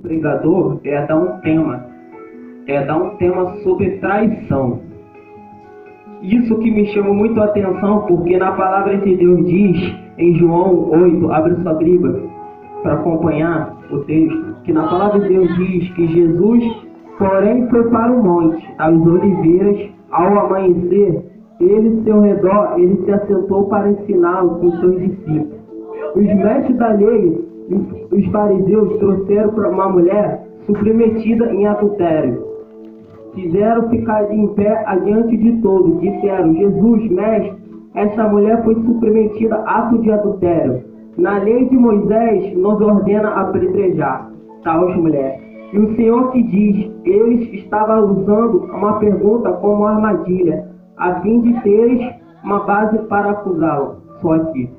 pregador é dar um tema sobre traição. Isso que me chama muito a atenção, porque na palavra de Deus diz, em João 8, abre sua Bíblia para acompanhar o texto, que na palavra de Deus diz que Jesus, porém, foi para o monte, as oliveiras, ao amanhecer, ele, seu redor, ele se assentou para ensiná-lo com seus discípulos. Os mestres da lei, os fariseus, trouxeram para uma mulher submetida em adultério. Fizeram ficar em pé adiante de todos. Disseram: Jesus, mestre, esta mulher foi submetida a ato de adultério. Na lei de Moisés nos ordena apedrejar tais mulheres. E o Senhor que diz, eles estavam usando uma pergunta como armadilha, a fim de teres uma base para acusá-lo. Só aqui.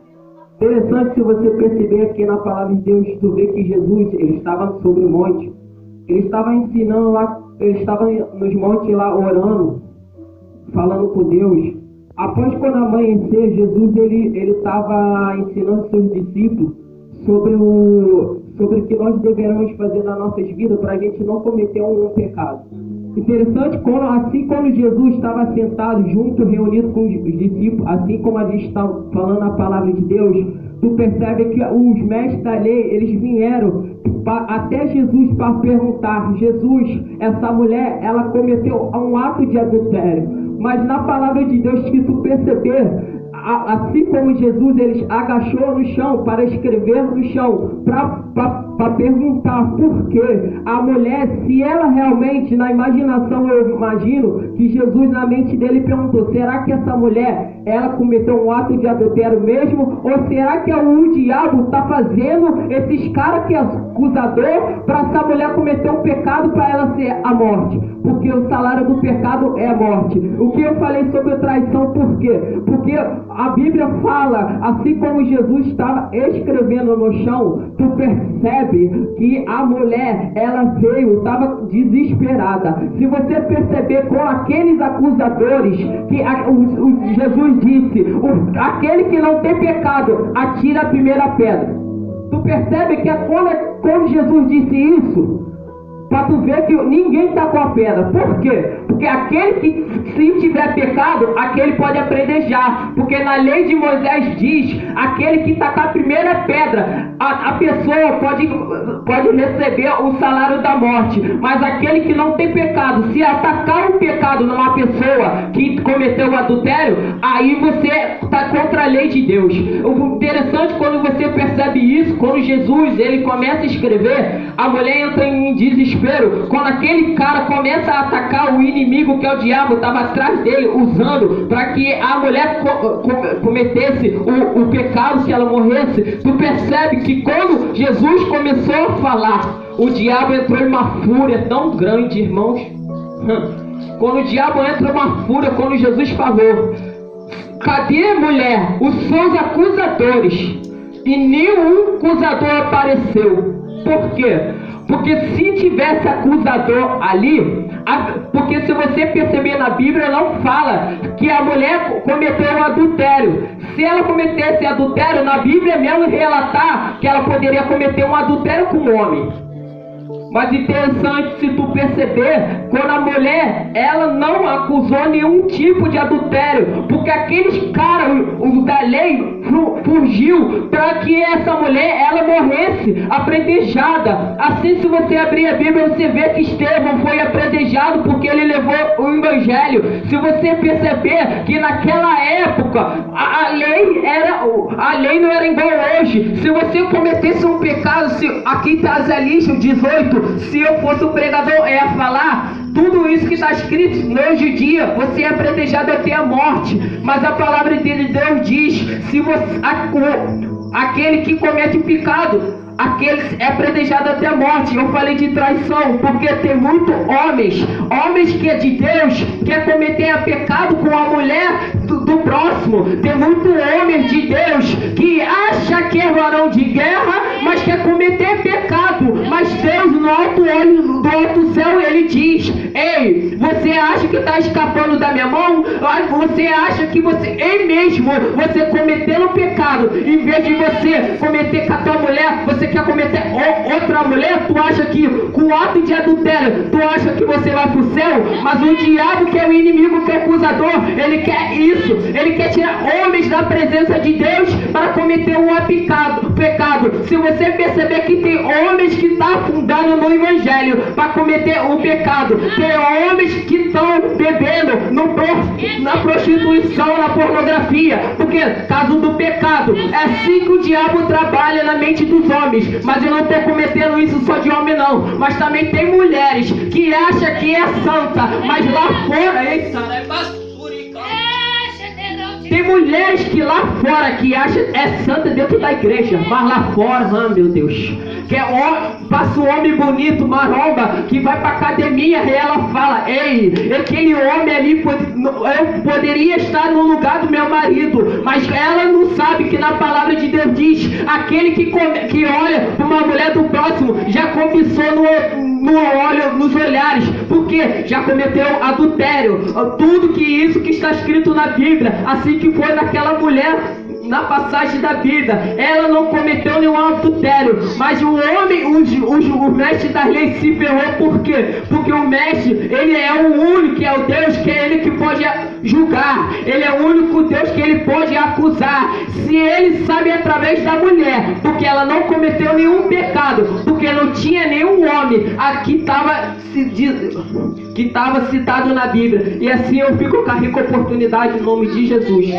Interessante, se você perceber aqui na palavra de Deus, tu vê que Jesus, ele estava sobre o monte. Ele estava ensinando lá, ele estava nos montes lá orando, falando com Deus. Após quando amanhecer, Jesus ele estava ensinando seus discípulos sobre o que nós devemos fazer nas nossas vidas para a gente não cometer um pecado. Interessante, quando Jesus estava sentado junto, reunido com os discípulos, assim como a gente está falando a palavra de Deus, tu percebe que os mestres da lei, eles vieram até Jesus para perguntar: Jesus, essa mulher, ela cometeu um ato de adultério. Mas na palavra de Deus, se tu perceber, assim como Jesus, ele agachou no chão para escrever no chão, para perguntar por quê. A mulher, se ela realmente, na imaginação, eu imagino que Jesus, na mente dele, perguntou: será que essa mulher, ela cometeu um ato de adultério mesmo? Ou será que o diabo está fazendo esses caras que é acusador para essa mulher cometer um pecado, para ela ser a morte? Porque o salário do pecado é a morte. O que eu falei sobre traição, por quê? Porque a Bíblia fala, assim como Jesus estava escrevendo no chão, tu percebe que a mulher, ela veio, estava desesperada. Se você perceber, com aqueles acusadores, que Jesus disse: aquele que não tem pecado, atira a primeira pedra. Tu percebe que quando Jesus disse isso, para tu ver que ninguém está com a pedra. Por quê? Porque aquele que, se tiver pecado, aquele pode apedrejar. Porque na lei de Moisés diz: aquele que está com a primeira pedra, a pessoa pode receber o salário da morte. Mas aquele que não tem pecado, se atacar um pecado numa pessoa que cometeu o adultério, aí você está contra a lei de Deus. O interessante, quando você percebe isso, quando Jesus ele começa a escrever, a mulher entra em desespero. Quando aquele cara começa a atacar o inimigo, que é o diabo, estava atrás dele, usando para que a mulher cometesse o pecado, se ela morresse. Tu percebe que quando Jesus começou a falar, o diabo entrou em uma fúria tão grande, irmãos. Quando o diabo entra em uma fúria, quando Jesus falou: cadê, mulher, os seus acusadores? E nenhum acusador apareceu. Por quê? Porque se tivesse acusador ali, porque se você perceber na Bíblia, não fala que a mulher cometeu um adultério. Se ela cometesse adultério, na Bíblia mesmo relatar que ela poderia cometer um adultério com um homem. Mas interessante, se tu perceber, quando a mulher, ela não acusou nenhum tipo de adultério, porque aqueles caras da lei fugiu para que essa mulher, ela morresse apedrejada. Assim, se você abrir a Bíblia, você vê que Estevão foi apedrejado porque ele levou o evangelho. Se você perceber que naquela época a lei não era igual hoje. Se você cometesse um pecado, aqui está Zé 18, se eu fosse o pregador, eu ia falar tudo isso que está escrito. Hoje em dia, você é apedrejado até a morte. Mas a palavra de Deus diz: se você, aquele que comete pecado, aquele é apedrejado até a morte. Eu falei de traição, porque tem muitos homens que é de Deus, quer cometer pecado com a mulher do próximo. Tem muitos homens de Deus que acha que é varão de guerra, mas quer cometer pecado. Mas Deus, no alto céu, ele diz: ei, você acha que está escapando da minha mão? Você acha que você cometendo pecado, em vez de você cometer com a tua mulher, você quer cometer outra mulher? Tu acha que no ato de adultério, tu acha que você vai pro céu? Mas o diabo, que é o inimigo, que é o acusador, ele quer isso. Ele quer tirar homens da presença de Deus para cometer um pecado. Se você perceber que tem homens que estão afundando no evangelho para cometer um pecado, tem homens que estão bebendo na prostituição, na pornografia, porque caso do pecado, é assim que o diabo trabalha na mente dos homens. Mas eu não estou cometendo isso só de homem não, mas também tem mulheres que acham que é santa, mas lá fora, tem mulheres que lá fora que acham é santa dentro da igreja, mas lá fora, meu Deus, que passa um homem bonito, maromba, que vai pra academia e ela fala: ei, aquele homem ali, eu poderia estar no lugar do meu marido, mas ela não sabe que na palavra de Deus diz: aquele que olha para uma mulher do próximo já cobiçou nos olhares, porque já cometeu adultério. Tudo isso que está escrito na Bíblia, assim que foi naquela mulher na passagem da vida, ela não cometeu nenhum adultério, mas o homem, o mestre da lei se ferrou. Por quê? Porque o mestre, ele é o único, que é o Deus, que é ele que pode julgar, ele é o único Deus que ele pode acusar. Se ele sabe através da mulher, porque ela não cometeu nenhum pecado, porque não tinha nenhum homem aqui que estava citado na Bíblia, e assim eu fico com a rica oportunidade em nome de Jesus.